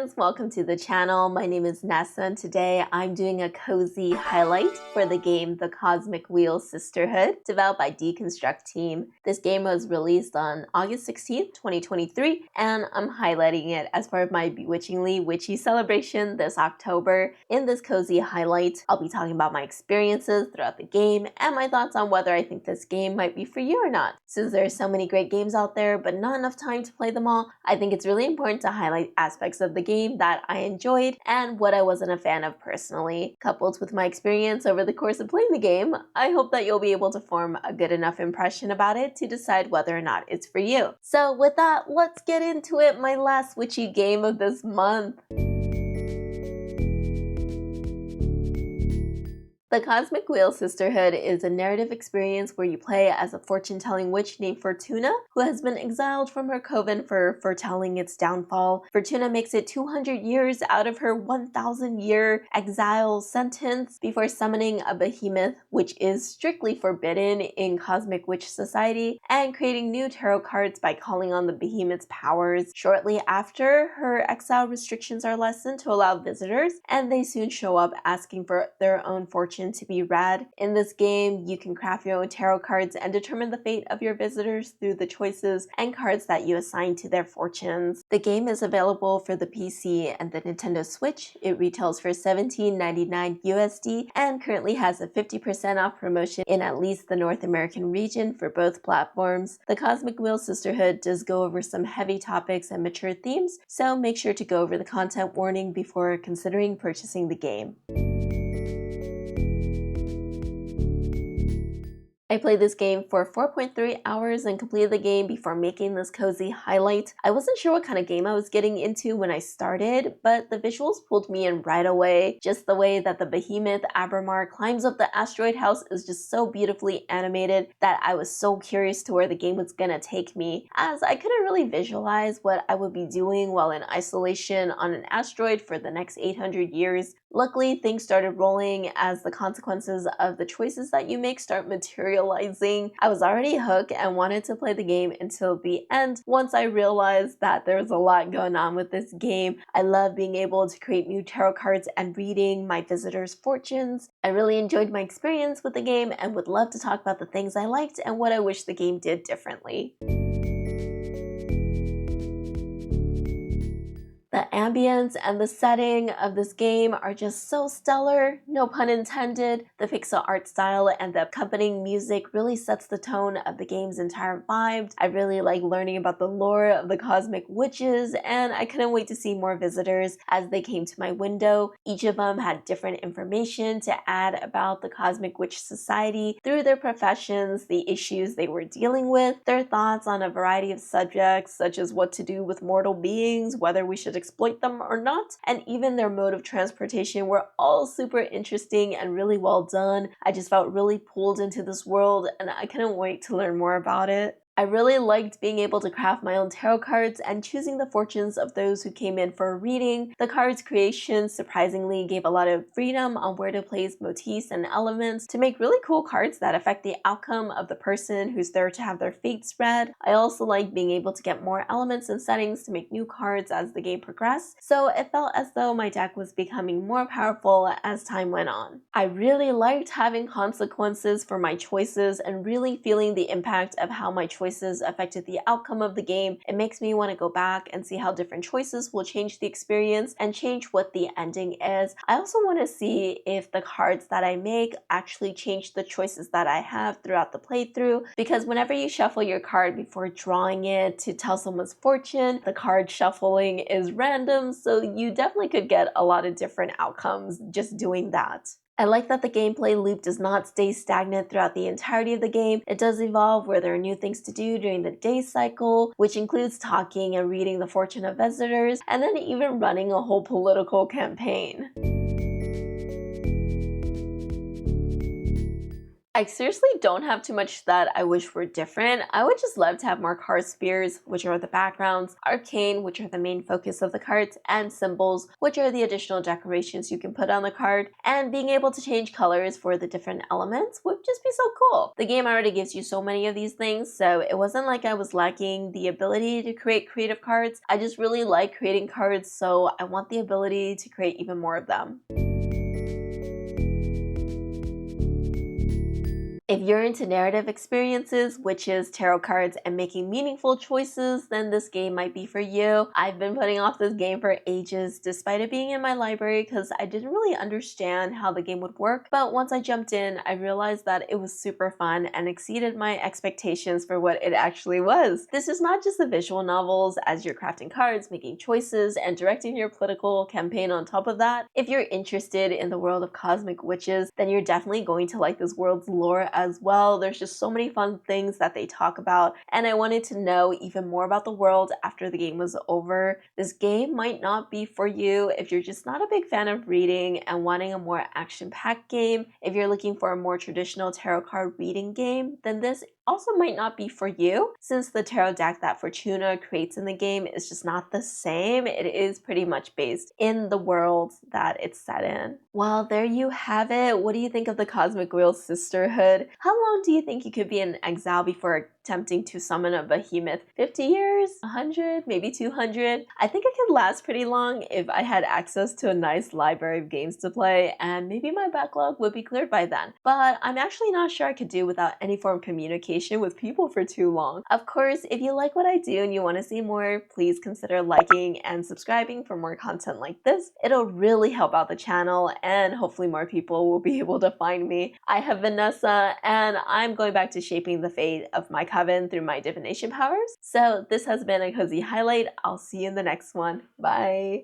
friends, welcome to the channel. My name is Nessa and today I'm doing a cozy highlight for the game The Cosmic Wheel Sisterhood, developed by Deconstruct Team. This game was released on August 16th, 2023, and I'm highlighting it as part of my bewitchingly witchy celebration this October. In this cozy highlight, I'll be talking about my experiences throughout the game and my thoughts on whether I think this game might be for you or not. Since there are so many great games out there but not enough time to play them all, I think it's really important to highlight aspects of the game that I enjoyed and what I wasn't a fan of personally. Coupled with my experience over the course of playing the game, I hope that you'll be able to form a good enough impression about it to decide whether or not it's for you. So with that, let's get into it, my last witchy game of this month. The Cosmic Wheel Sisterhood is a narrative experience where you play as a fortune-telling witch named Fortuna, who has been exiled from her coven for foretelling its downfall. Fortuna makes it 200 years out of her 1,000-year exile sentence before summoning a behemoth, which is strictly forbidden in Cosmic Witch Society, and creating new tarot cards by calling on the behemoth's powers. Shortly after, her exile restrictions are lessened to allow visitors, and they soon show up asking for their own fortune to be read. In this game, you can craft your own tarot cards and determine the fate of your visitors through the choices and cards that you assign to their fortunes. The game is available for the PC and the Nintendo Switch. It retails for $17.99 USD and currently has a 50% off promotion in at least the North American region for both platforms. The Cosmic Wheel Sisterhood does go over some heavy topics and mature themes, so make sure to go over the content warning before considering purchasing the game. I played this game for 4.3 hours and completed the game before making this cozy highlight. I wasn't sure what kind of game I was getting into when I started, but the visuals pulled me in right away. Just the way that the behemoth Abramar climbs up the asteroid house is just so beautifully animated that I was so curious to where the game was gonna take me, as I couldn't really visualize what I would be doing while in isolation on an asteroid for the next 800 years. Luckily, things started rolling as the consequences of the choices that you make start materializing. I was already hooked and wanted to play the game until the end. Once I realized that there was a lot going on with this game, I love being able to create new tarot cards and reading my visitors' fortunes. I really enjoyed my experience with the game and would love to talk about the things I liked and what I wish the game did differently. The ambience and the setting of this game are just so stellar, no pun intended. The pixel art style and the accompanying music really sets the tone of the game's entire vibe. I really like learning about the lore of the cosmic witches, and I couldn't wait to see more visitors as they came to my window. Each of them had different information to add about the Cosmic Witch Society through their professions, the issues they were dealing with, their thoughts on a variety of subjects such as what to do with mortal beings, whether we should exploit them or not, and even their mode of transportation were all super interesting and really well done. I just felt really pulled into this world and I couldn't wait to learn more about it. I really liked being able to craft my own tarot cards and choosing the fortunes of those who came in for a reading. The cards creation surprisingly gave a lot of freedom on where to place motifs and elements to make really cool cards that affect the outcome of the person who's there to have their fates read. I also liked being able to get more elements and settings to make new cards as the game progressed, so it felt as though my deck was becoming more powerful as time went on. I really liked having consequences for my choices and really feeling the impact of how my choices affected the outcome of the game. It makes me want to go back and see how different choices will change the experience and change what the ending is. I also want to see if the cards that I make actually change the choices that I have throughout the playthrough, because whenever you shuffle your card before drawing it to tell someone's fortune, the card shuffling is random, so you definitely could get a lot of different outcomes just doing that. I like that the gameplay loop does not stay stagnant throughout the entirety of the game. It does evolve where there are new things to do during the day cycle, which includes talking and reading the fortune of visitors, and then even running a whole political campaign. I seriously don't have too much that I wish were different. I would just love to have more card spheres, which are the backgrounds, arcane, which are the main focus of the cards, and symbols, which are the additional decorations you can put on the card, and being able to change colors for the different elements would just be so cool. The game already gives you so many of these things, so it wasn't like I was lacking the ability to create creative cards. I just really like creating cards, so I want the ability to create even more of them. If you're into narrative experiences, witches, tarot cards, and making meaningful choices, then this game might be for you. I've been putting off this game for ages, despite it being in my library, because I didn't really understand how the game would work. But once I jumped in, I realized that it was super fun and exceeded my expectations for what it actually was. This is not just the visual novels as you're crafting cards, making choices, and directing your political campaign on top of that. If you're interested in the world of cosmic witches, then you're definitely going to like this world's lore as well. There's just so many fun things that they talk about, and I wanted to know even more about the world after the game was over. This game might not be for you if you're just not a big fan of reading and wanting a more action-packed game. If you're looking for a more traditional tarot card reading game, then this also might not be for you, since the tarot deck that Fortuna creates in the game is just not the same. It is pretty much based in the world that it's set in. Well, there you have it. What do you think of the Cosmic Wheel Sisterhood? How long do you think you could be in exile before attempting to summon a behemoth? 50 years? 100? Maybe 200? I think I could last pretty long if I had access to a nice library of games to play, and maybe my backlog would be cleared by then. But I'm actually not sure I could do without any form of communication with people for too long. Of course, if you like what I do and you want to see more, please consider liking and subscribing for more content like this. It'll really help out the channel, and hopefully more people will be able to find me. I have Vanessa, and I'm going back to shaping the fate of my coven through my divination powers. So this has been a cozy highlight. I'll see you in the next one. Bye!